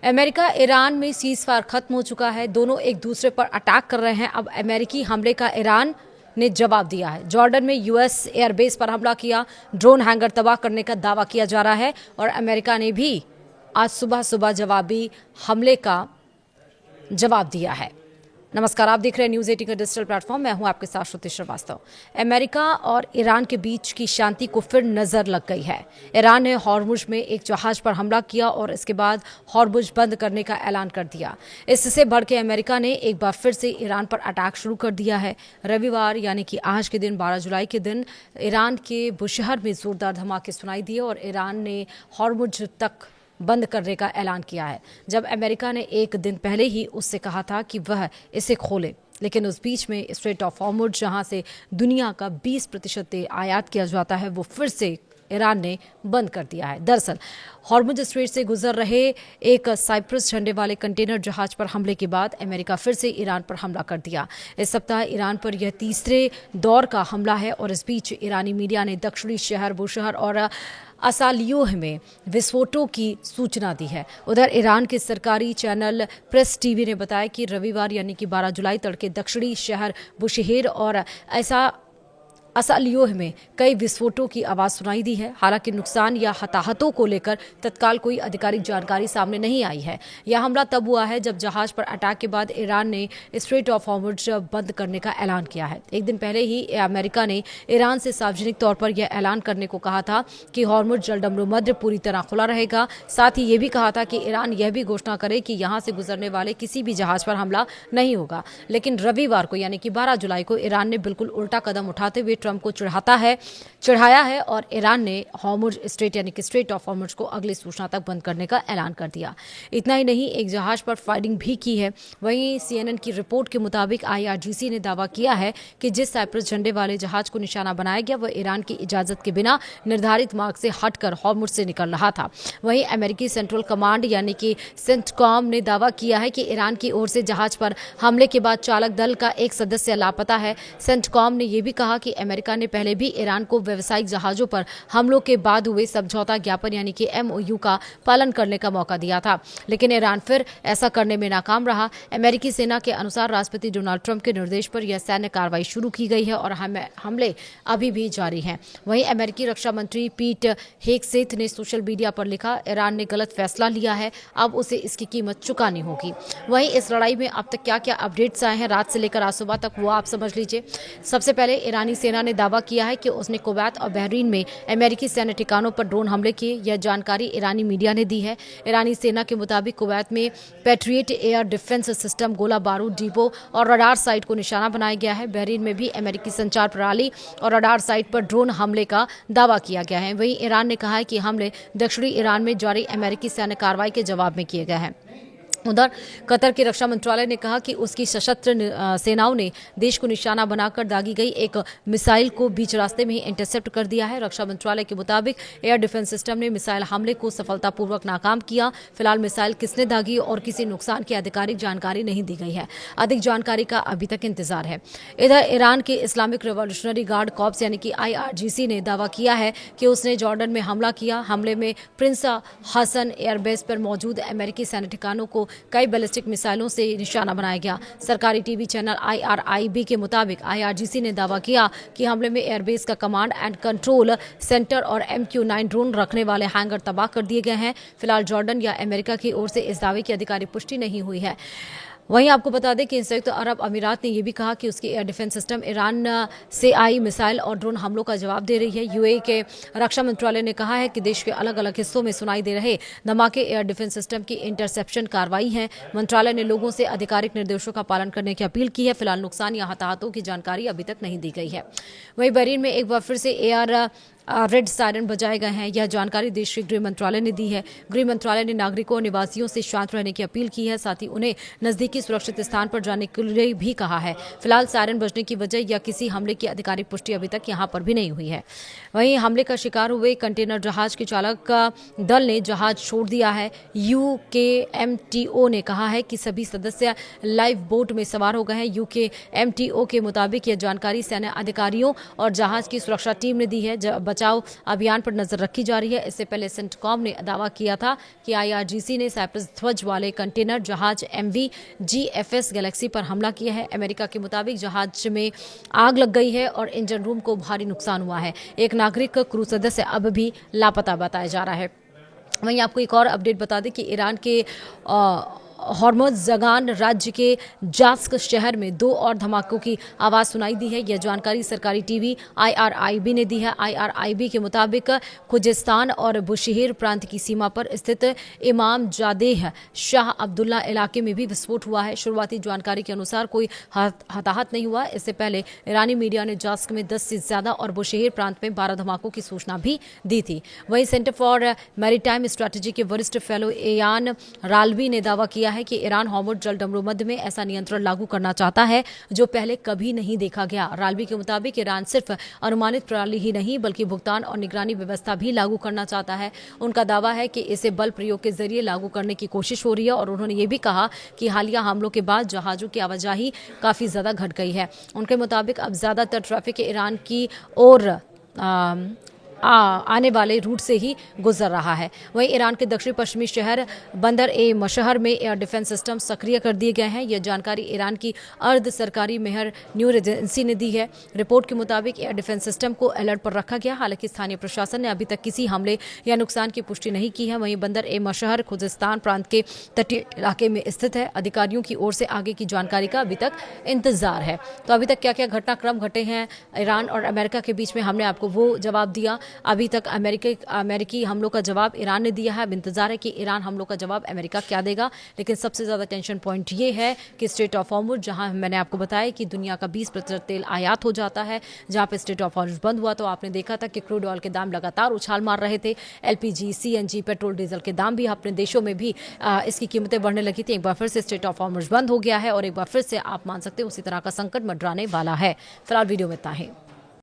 America Iran में ceasefire खत्म हो चुका है। दोनों एक दूसरे पर अटैक कर रहे हैं। अब अमेरिकी हमले का ईरान ने जवाब दिया है। जॉर्डन में यूएस एयरबेस पर हमला किया, ड्रोन हैंगर तबाह करने का दावा किया जा रहा है और अमेरिका ने भी आज सुबह सुबह जवाबी हमले का जवाब दिया है। नमस्कार, आप देख रहे हैं न्यूज़ 18 का डिजिटल प्लेटफॉर्म। मैं हूं आपके साथ श्रुति श्रीवास्तव। अमेरिका और ईरान के बीच की शांति को फिर नजर लग गई है। ईरान ने हॉर्मुज में एक जहाज पर हमला किया और इसके बाद हॉर्मुज बंद करने का ऐलान कर दिया। इससे बढ़ के अमेरिका ने एक बार फिर से ईरान पर अटैक शुरू कर दिया है। रविवार यानी कि आज के दिन 12 जुलाई के दिन ईरान के बुशहर में जोरदार धमाके सुनाई दिए और ईरान ने हॉर्मुज तक बंद करने का ऐलान किया है, जब अमेरिका ने एक दिन पहले ही उससे कहा था कि वह इसे खोले। लेकिन उस बीच में स्ट्रेट ऑफ हॉर्मुज, जहां से दुनिया का 20% तेल आयात किया जाता है, वो फिर से ईरान ने बंद कर दिया है। दरअसल हॉर्मुज स्ट्रेट से गुजर रहे एक साइप्रस झंडे वाले कंटेनर जहाज पर हमले के बाद अमेरिका फिर से ईरान पर हमला कर दिया। इस सप्ताह ईरान पर यह तीसरे दौर का हमला है और इस बीच ईरानी मीडिया ने दक्षिणी शहर बुशहर और असालियोह में विस्फोटों की सूचना दी है। उधर ईरान के सरकारी चैनल प्रेस टीवी ने बताया कि रविवार यानी कि 12 जुलाई तड़के दक्षिणी शहर बुशहेर और असालियोह में कई विस्फोटों की आवाज सुनाई दी है। हालांकि नुकसान या हताहतों को लेकर तत्काल कोई आधिकारिक जानकारी सामने नहीं आई है। यह हमला तब हुआ है जब जहाज पर अटैक के बाद ईरान ने स्ट्रेट ऑफ हॉर्मुज बंद करने का ऐलान किया है। एक दिन पहले ही अमेरिका ने ईरान से सार्वजनिक तौर पर यह ऐलान करने को कहा था कि हॉर्मुज जलडमरूमध्य पूरी तरह खुला रहेगा। साथ ही ये भी कहा था कि ईरान यह भी घोषणा करे कि यहां से गुजरने वाले किसी भी जहाज पर हमला नहीं होगा। लेकिन रविवार को यानी कि 12 जुलाई को ईरान ने बिल्कुल उल्टा कदम उठाते हुए ट्रंप को चढ़ाया है और ईरान ने हॉर्मुज स्ट्रेट यानी कि स्ट्रेट ऑफ हॉर्मुज को अगली सूचना तक बंद करने का ऐलान कर दिया। इतना ही नहीं, एक जहाज पर फायरिंग भी की है। वहीं CNN की रिपोर्ट के मुताबिक IRGC ने दावा किया है कि जिस साइप्रस झंडे वाले जहाज को निशाना बनाया गया वह ईरान की इजाजत के बिना निर्धारित मार्ग से हटकर हॉर्मुज से निकल रहा था। वहीं अमेरिकी सेंट्रल कमांड यानी कि सेंटकॉम ने दावा किया है कि ईरान की ओर से जहाज पर हमले के बाद चालक दल का एक सदस्य लापता है। सेंटकॉम ने यह भी कहा कि अमेरिका ने पहले भी ईरान को व्यावसायिक जहाजों पर हमलों के बाद हुए समझौता ज्ञापन यानी कि MOU का पालन करने का मौका दिया था, लेकिन ईरान फिर ऐसा करने में नाकाम रहा। अमेरिकी सेना के अनुसार राष्ट्रपति डोनाल्ड ट्रंप के निर्देश पर यह सैन्य कार्रवाई शुरू की गई है और हमले अभी भी जारी हैं। वहीं अमेरिकी रक्षा मंत्री पीट हेगसेथ ने सोशल मीडिया पर लिखा, ईरान ने गलत फैसला लिया है, अब उसे इसकी कीमत चुकानी होगी। वहीं इस लड़ाई में अब तक क्या क्या अपडेट्स आए हैं रात से लेकर आज सुबह तक, वो आप समझ लीजिए। सबसे पहले ईरानी सेना ने दावा किया है कि उसने कुवैत और बहरीन में अमेरिकी सैन्य ठिकानों पर ड्रोन हमले किए। यह जानकारी ईरानी मीडिया ने दी है। ईरानी सेना के मुताबिक कुवैत में पैट्रियट एयर डिफेंस सिस्टम, गोला बारूद डिपो और रडार साइट को निशाना बनाया गया है। बहरीन में भी अमेरिकी संचार प्रणाली और रडार साइट पर ड्रोन हमले का दावा किया गया है। वहीं ईरान ने कहा है कि हमले दक्षिणी ईरान में जारी अमेरिकी सैन्य कार्रवाई के जवाब में किए गए हैं। उधर कतर के रक्षा मंत्रालय ने कहा कि उसकी सशस्त्र सेनाओं ने देश को निशाना बनाकर दागी गई एक मिसाइल को बीच रास्ते में ही इंटरसेप्ट कर दिया है। रक्षा मंत्रालय के मुताबिक एयर डिफेंस सिस्टम ने मिसाइल हमले को सफलतापूर्वक नाकाम किया। फिलहाल मिसाइल किसने दागी और किसी नुकसान की आधिकारिक जानकारी नहीं दी गई है। अधिक जानकारी का अभी तक इंतजार है। इधर ईरान के इस्लामिक रिवॉल्यूशनरी गार्ड कॉर्प्स यानी कि IRGC ने दावा किया है कि उसने जॉर्डन में हमला किया। हमले में प्रिंस हसन एयरबेस पर मौजूद अमेरिकी सैन्य ठिकानों को कई बैलिस्टिक मिसाइलों से निशाना बनाया गया। सरकारी टीवी चैनल IRIB के मुताबिक IRGC ने दावा किया कि हमले में एयरबेस का कमांड एंड कंट्रोल सेंटर और MQ-9 ड्रोन रखने वाले हैंगर तबाह कर दिए गए हैं। फिलहाल जॉर्डन या अमेरिका की ओर से इस दावे की आधिकारिक पुष्टि नहीं हुई है। वहीं आपको बता दें कि संयुक्त अरब अमीरात ने यह भी कहा कि उसकी एयर डिफेंस सिस्टम ईरान से आई मिसाइल और ड्रोन हमलों का जवाब दे रही है। UAE के रक्षा मंत्रालय ने कहा है कि देश के अलग अलग हिस्सों में सुनाई दे रहे धमाके एयर डिफेंस सिस्टम की इंटरसेप्शन कार्रवाई है। मंत्रालय ने लोगों से आधिकारिक निर्देशों का पालन करने की अपील की है। फिलहाल नुकसान या हताहतों की जानकारी अभी तक नहीं दी गई है। वहीं बहरीन में एक बार फिर से एयर रेड सायरन बजाए गए हैं। यह जानकारी देश के गृह मंत्रालय ने दी है। गृह मंत्रालय ने नागरिकों और निवासियों से शांत रहने की अपील की है। साथ ही उन्हें नजदीकी सुरक्षित स्थान पर जाने के लिए भी कहा है। फिलहाल सायरन बजने की वजह या किसी हमले की आधिकारिक पुष्टि अभी तक यहां पर भी नहीं हुई है। वहीं हमले का शिकार हुए कंटेनर जहाज के चालक दल ने जहाज छोड़ दिया है। UKMTO ने कहा है कि सभी सदस्य लाइफ बोट में सवार हो गए हैं। UKMTO के मुताबिक यह जानकारी सैन्य अधिकारियों और जहाज की सुरक्षा टीम ने दी है। बचाव अभियान पर नजर रखी जा रही है। इससे पहले सेंटकॉम ने दावा किया था कि IRGC ने साइप्रस ध्वज वाले कंटेनर जहाज MV GFS गैलेक्सी पर हमला किया है। अमेरिका के मुताबिक जहाज में आग लग गई है और इंजन रूम को भारी नुकसान हुआ है। एक नागरिक क्रू सदस्य अब भी लापता बताया जा रहा है। वहीं आपको एक और अपडेट बता दें कि ईरान के हॉर्मुज़गान राज्य के जास्क शहर में 2 और धमाकों की आवाज़ सुनाई दी है। यह जानकारी सरकारी टीवी IRIB ने दी है। IRIB के मुताबिक खुजिस्तान और बुशहेर प्रांत की सीमा पर स्थित इमाम जादेह शाह अब्दुल्ला इलाके में भी विस्फोट हुआ है। शुरुआती जानकारी के अनुसार कोई हताहत नहीं हुआ। इससे पहले ईरानी मीडिया ने जास्क में 10 से ज़्यादा और बुशहेर प्रांत में 12 धमाकों की सूचना भी दी थी। वहीं सेंटर फॉर मैरीटाइम स्ट्रैटेजी के वरिष्ठ फेलो एयान राल्वी ने दावा किया है कि ईरान हॉर्मुज़ जल डमरूमध्य में ऐसा नियंत्रण लागू करना चाहता है जो पहले कभी नहीं देखा गया। राल्वी के मुताबिक ईरान सिर्फ अनुमानित प्रणाली ही नहीं बल्कि भुगतान और निगरानी व्यवस्था भी लागू करना चाहता है। उनका दावा है कि इसे बल प्रयोग के जरिए लागू करने की कोशिश हो रही है और उन्होंने ये भी कहा कि हालिया हमलों के बाद जहाज़ों की आवाजाही काफ़ी ज़्यादा घट गई है। उनके मुताबिक अब ज़्यादातर ट्रैफिक ईरान की ओर आने वाले रूट से ही गुजर रहा है। वहीं ईरान के दक्षिण पश्चिमी शहर बंदर ए मशहर में एयर डिफेंस सिस्टम सक्रिय कर दिए गए हैं। यह जानकारी ईरान की अर्ध सरकारी मेहर न्यूज़ एजेंसी ने दी है। रिपोर्ट के मुताबिक एयर डिफेंस सिस्टम को अलर्ट पर रखा गया। हालांकि स्थानीय प्रशासन ने अभी तक किसी हमले या नुकसान की पुष्टि नहीं की है। वहीं बंदर ए मशहर खुजिस्तान प्रांत के तटीय इलाके में स्थित है। अधिकारियों की ओर से आगे की जानकारी का अभी तक इंतजार है। तो अभी तक क्या क्या घटनाक्रम घटे हैं ईरान और अमेरिका के बीच में, हमने आपको वो जवाब दिया। अभी तक अमेरिकी हमलों का जवाब ईरान ने दिया है। अब इंतजार है कि ईरान हमलों का जवाब अमेरिका क्या देगा। लेकिन सबसे ज़्यादा टेंशन पॉइंट ये है कि स्ट्रेट ऑफ हॉर्मुज़, जहां मैंने आपको बताया कि दुनिया का 20% तेल आयात हो जाता है, जहां पे स्ट्रेट ऑफ हॉर्मुज़ बंद हुआ तो आपने देखा था कि क्रूड ऑयल के दाम लगातार उछाल मार रहे थे। LPG, CNG, पेट्रोल डीजल के दाम भी अपने देशों में भी इसकी कीमतें बढ़ने लगी थी। एक बार फिर से स्ट्रेट ऑफ हॉर्मुज़ बंद हो गया है और एक बार फिर से आप मान सकते हैं उसी तरह का संकट मंडराने वाला है। फिलहाल वीडियो में इतना ही।